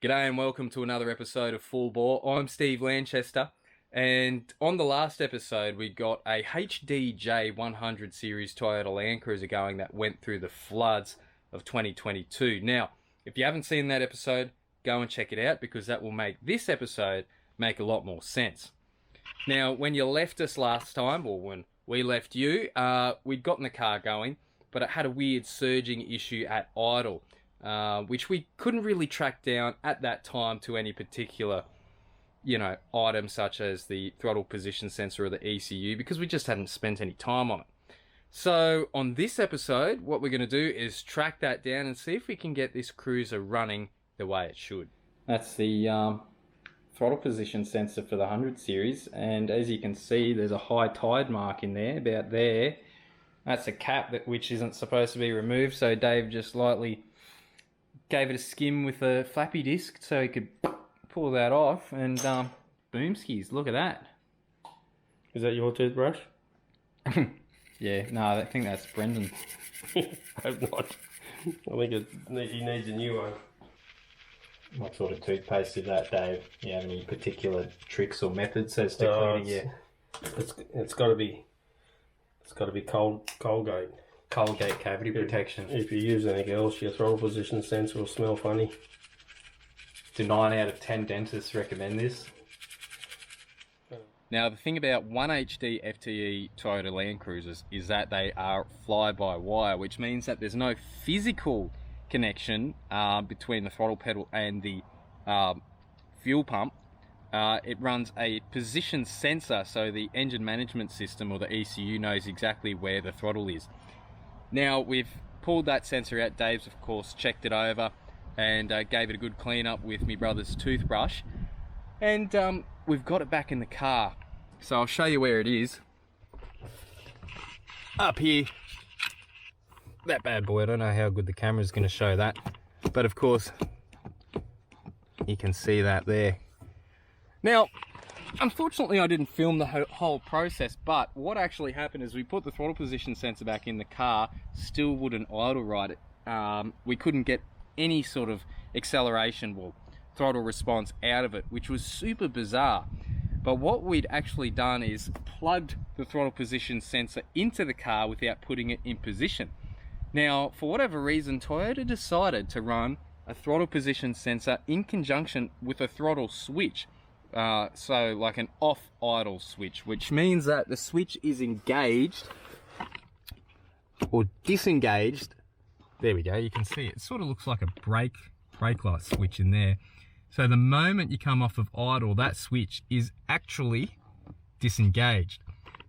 G'day and welcome to another episode of Full Bore. I'm Steve Lanchester, and on the last episode we got a HD-100 series Toyota LandCruiser going that went through the floods of 2022. Now, if you haven't seen that episode, go and check it out because that will make this episode make a lot more sense. Now, when you left us last time, or when we left you, we'd gotten the car going, but it had a weird surging issue at idle. Which we couldn't really track down at that time to any particular, item such as the throttle position sensor or the ECU because we just hadn't spent any time on it. So on this episode, what we're going to do is track that down and see if we can get this cruiser running the way it should. That's the throttle position sensor for the 100 series, and as you can see, there's a high tide mark in there, about there. That's a cap which isn't supposed to be removed, so Dave just lightly gave it a skim with a flappy disc so he could pull that off, and boomskis, look at that. Is that your toothbrush? Yeah, no, I think that's Brendan. Hope not. I think he needs a new one. What sort of toothpaste is that, Dave? Do you have any particular tricks or methods as to cleaning your... It's got to be Colgate. Colgate cavity protection. If you use anything else, your throttle position sensor will smell funny. Do 9 out of 10 dentists recommend this? Now, the thing about 1HD-FTE Toyota LandCruisers is that they are fly-by-wire, which means that there's no physical connection between the throttle pedal and the fuel pump. It runs a position sensor, so the engine management system or the ECU knows exactly where the throttle is. Now, we've pulled that sensor out. Dave's, of course, checked it over and gave it a good clean up with my brother's toothbrush. And we've got it back in the car. So I'll show you where it is. Up here. That bad boy. I don't know how good the camera's going to show that. But, of course, you can see that there. Now, unfortunately, I didn't film the whole process, but what actually happened is we put the throttle position sensor back in the car, still wouldn't idle right it. We couldn't get any sort of acceleration or throttle response out of it, which was super bizarre. But what we'd actually done is plugged the throttle position sensor into the car without putting it in position. Now, for whatever reason, Toyota decided to run a throttle position sensor in conjunction with a throttle switch. So like an off idle switch, which means that the switch is engaged or disengaged. There we go, you can see it sort of looks like a brake light switch in there. So the moment you come off of idle, that switch is actually disengaged.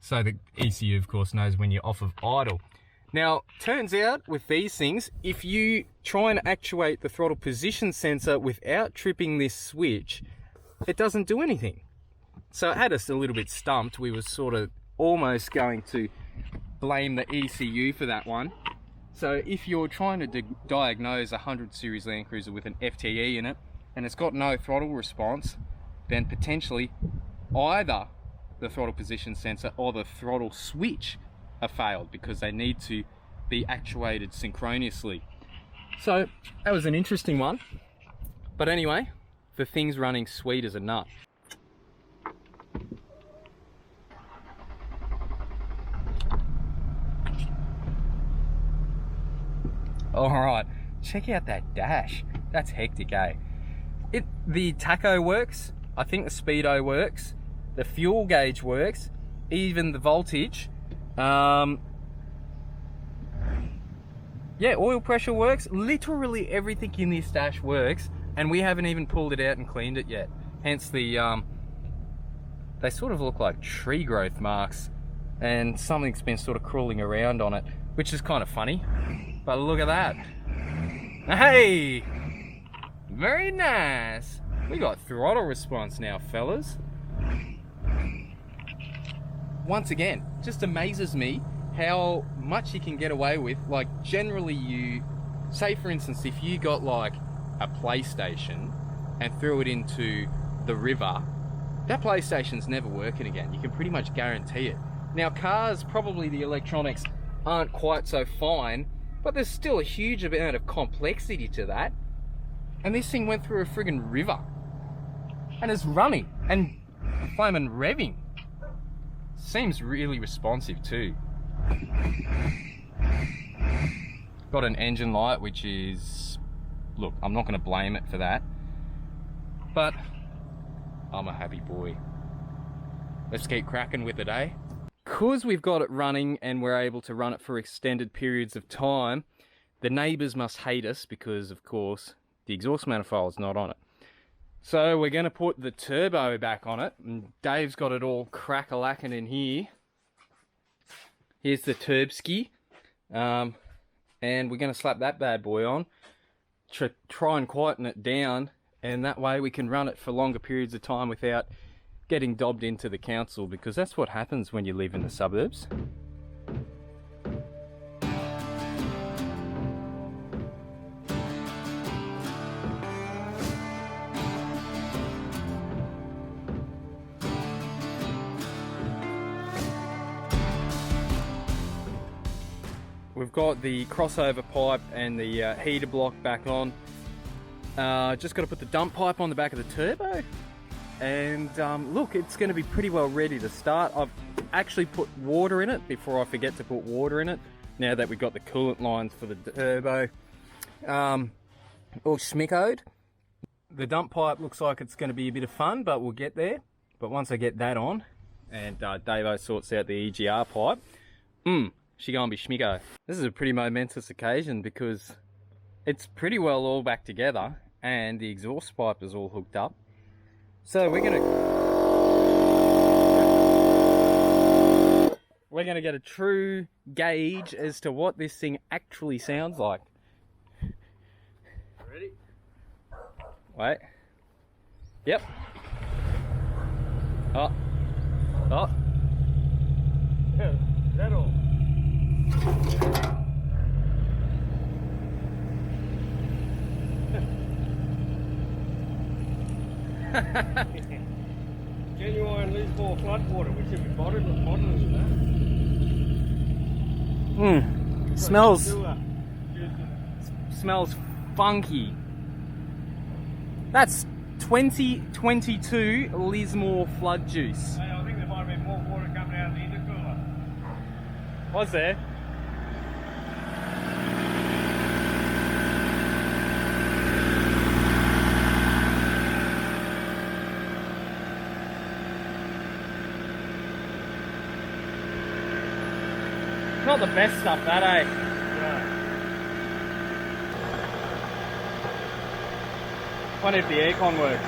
So the ECU, of course, knows when you're off of idle. Now, turns out with these things, if you try and actuate the throttle position sensor without tripping this switch, it doesn't do anything. So it had us a little bit stumped. We were sort of almost going to blame the ECU for that one. So if you're trying to diagnose a 100 series LandCruiser with an FTE in it and it's got no throttle response, then potentially either the throttle position sensor or the throttle switch are failed because they need to be actuated synchronously. So that was an interesting one. But anyway, the thing's running sweet as a nut. Alright, check out that dash. That's hectic, eh? The tacho works, I think the speedo works, the fuel gauge works, even the voltage. Yeah, oil pressure works. Literally everything in this dash works. And we haven't even pulled it out and cleaned it yet. Hence the, they sort of look like tree growth marks. And something's been sort of crawling around on it, which is kind of funny. But look at that. Hey! Very nice. We got throttle response now, fellas. Once again, just amazes me how much you can get away with. Like, generally you, say for instance, if you got like a PlayStation and threw it into the river, that PlayStation's never working again. You can pretty much guarantee it. Now, cars, probably the electronics aren't quite so fine, but there's still a huge amount of complexity to that. And this thing went through a friggin' river. And it's running and flaming revving. Seems really responsive too. Got an engine light, which is, look, I'm not going to blame it for that, but I'm a happy boy. Let's keep cracking with it, eh? Because we've got it running and we're able to run it for extended periods of time, the neighbours must hate us because, of course, the exhaust manifold's not on it. So we're going to put the turbo back on it, and Dave's got it all crack-a-lacking in here. Here's the turbski, and we're going to slap that bad boy on to try and quieten it down, and that way we can run it for longer periods of time without getting dobbed into the council, because that's what happens when you live in the suburbs. We've got the crossover pipe and the heater block back on. Just got to put the dump pipe on the back of the turbo. And look, it's going to be pretty well ready to start. I've actually put water in it before I forget to put water in it. Now that we've got the coolant lines for the turbo all schmickoed. The dump pipe looks like it's going to be a bit of fun, but we'll get there. But once I get that on, and Davo sorts out the EGR pipe, she gonna be schmicko. This is a pretty momentous occasion because it's pretty well all back together and the exhaust pipe is all hooked up. So we're gonna get a true gauge as to what this thing actually sounds like. Ready? Wait. Yep. Oh. Oh. Yeah, that all. Genuine loose bore flood water, we should be bottling that. Smells funky. That's 2022 Lismore flood juice. Hey, I think there might have been more water coming out of the intercooler. Was there? Not the best stuff, that, eh? Yeah. Wonder if the aircon works.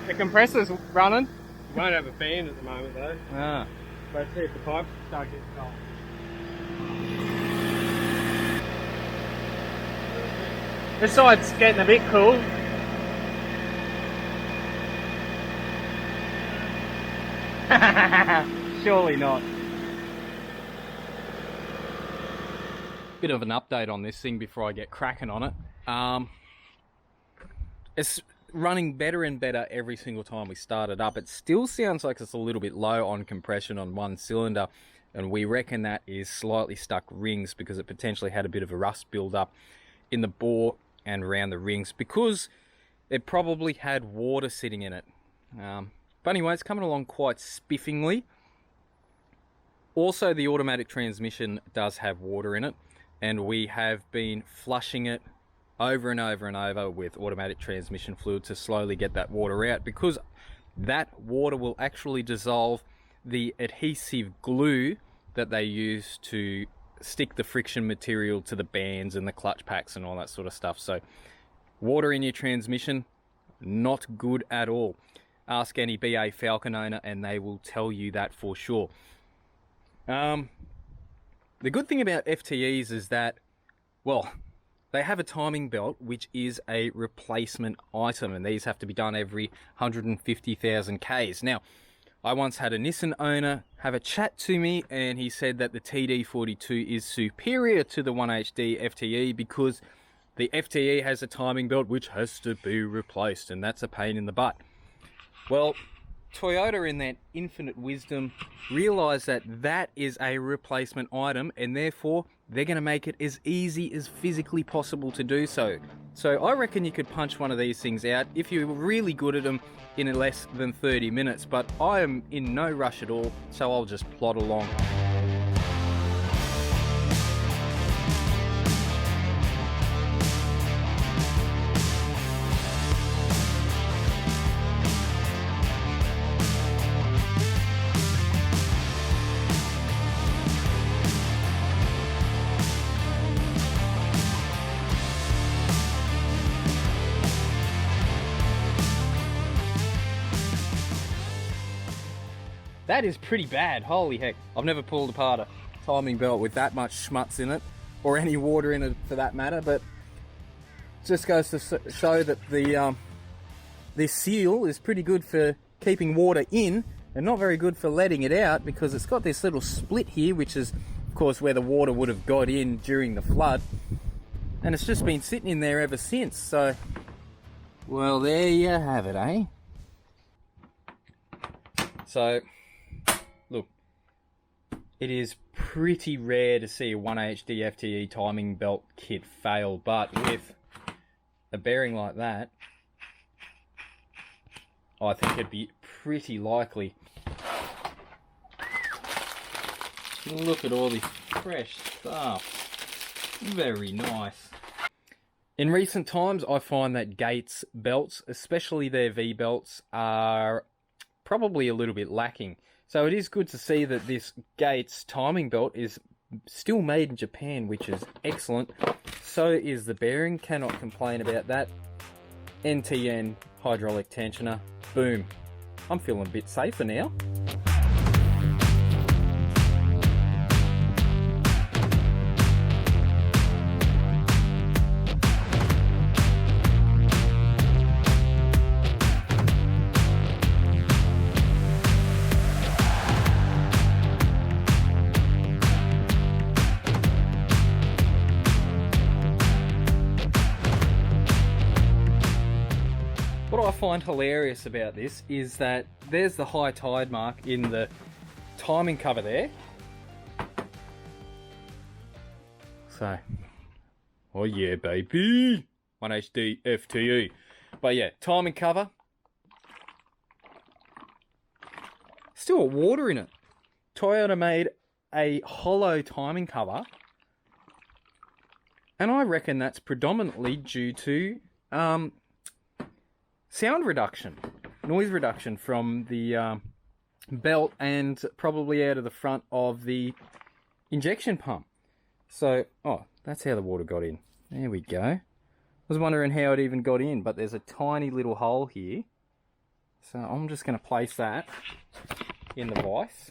The compressor's running. You won't have a fan at the moment though. Ah. But see if the pipes start getting cold. This side's getting a bit cool. Surely not. Bit of an update on this thing before I get cracking on it. It's running better and better every single time we start it up. It still sounds like it's a little bit low on compression on one cylinder, and we reckon that is slightly stuck rings because it potentially had a bit of a rust build up in the bore and around the rings because it probably had water sitting in it. But anyway, it's coming along quite spiffingly. Also, the automatic transmission does have water in it, and we have been flushing it over and over and over with automatic transmission fluid to slowly get that water out, because that water will actually dissolve the adhesive glue that they use to stick the friction material to the bands and the clutch packs and all that sort of stuff. So water in your transmission, not good at all. Ask any BA Falcon owner and they will tell you that for sure. The good thing about FTEs is that, well, they have a timing belt, which is a replacement item, and these have to be done every 150,000 Ks. Now, I once had a Nissan owner have a chat to me, and he said that the TD42 is superior to the 1HD-FTE because the FTE has a timing belt which has to be replaced, and that's a pain in the butt. Well, Toyota, in their infinite wisdom, realised that that is a replacement item, and therefore they're going to make it as easy as physically possible to do so. So I reckon you could punch one of these things out if you were really good at them in less than 30 minutes, but I am in no rush at all, so I'll just plod along. That is pretty bad, holy heck. I've never pulled apart a timing belt with that much schmutz in it, or any water in it for that matter, but it just goes to show that this seal is pretty good for keeping water in and not very good for letting it out, because it's got this little split here, which is of course where the water would have got in during the flood, and it's just been sitting in there ever since. So, well, there you have it, eh? So, look, it is pretty rare to see a 1HD-FTE timing belt kit fail, but with a bearing like that, I think it'd be pretty likely. Look at all this fresh stuff. Very nice. In recent times, I find that Gates belts, especially their V-belts, are probably a little bit lacking. So it is good to see that this Gates timing belt is still made in Japan, which is excellent. So is the bearing, cannot complain about that. NTN hydraulic tensioner, boom. I'm feeling a bit safer now. What I find hilarious about this is that there's the high tide mark in the timing cover there. So, oh yeah, baby, 1HD-FTE. But yeah, timing cover. Still got water in it. Toyota made a hollow timing cover, and I reckon that's predominantly due to sound reduction, noise reduction from the belt, and probably out of the front of the injection pump. So, oh, that's how the water got in. There we go. I was wondering how it even got in, but there's a tiny little hole here. So I'm just going to place that in the vise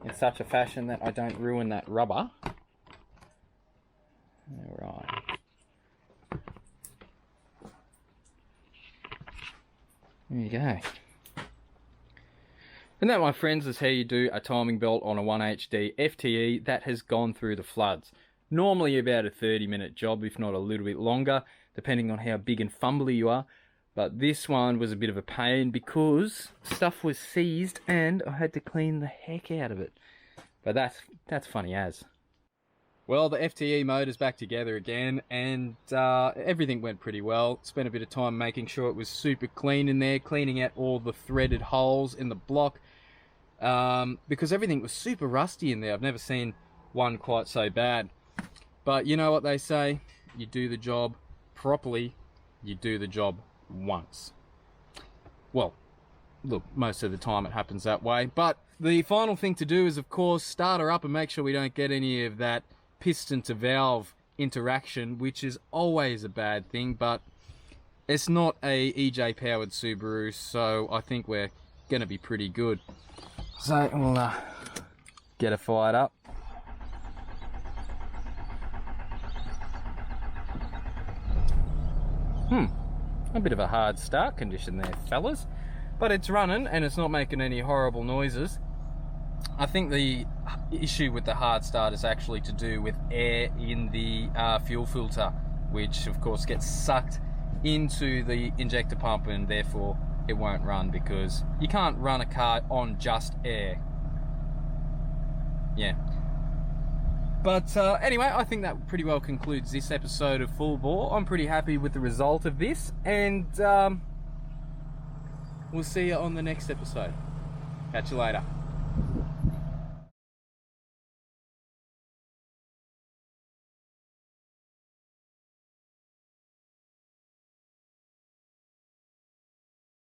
in such a fashion that I don't ruin that rubber. Alright. There you go. And that, my friends, is how you do a timing belt on a 1HD-FTE that has gone through the floods. Normally about a 30-minute job, if not a little bit longer, depending on how big and fumbly you are. But this one was a bit of a pain because stuff was seized and I had to clean the heck out of it. But that's funny as. Well, the FTE motor's back together again, and everything went pretty well. Spent a bit of time making sure it was super clean in there, cleaning out all the threaded holes in the block, because everything was super rusty in there. I've never seen one quite so bad. But you know what they say, you do the job properly, you do the job once. Well, look, most of the time it happens that way. But the final thing to do is, of course, start her up and make sure we don't get any of that piston to valve interaction, which is always a bad thing, but it's not a EJ powered Subaru, so I think we're gonna be pretty good. So we'll get her fired up. A bit of a hard start condition there, fellas, but it's running and it's not making any horrible noises. I think the issue with the hard start is actually to do with air in the fuel filter, which of course gets sucked into the injector pump and therefore it won't run, because you can't run a car on just air. Yeah. But anyway, I think that pretty well concludes this episode of Full Bore. I'm pretty happy with the result of this, and we'll see you on the next episode. Catch you later.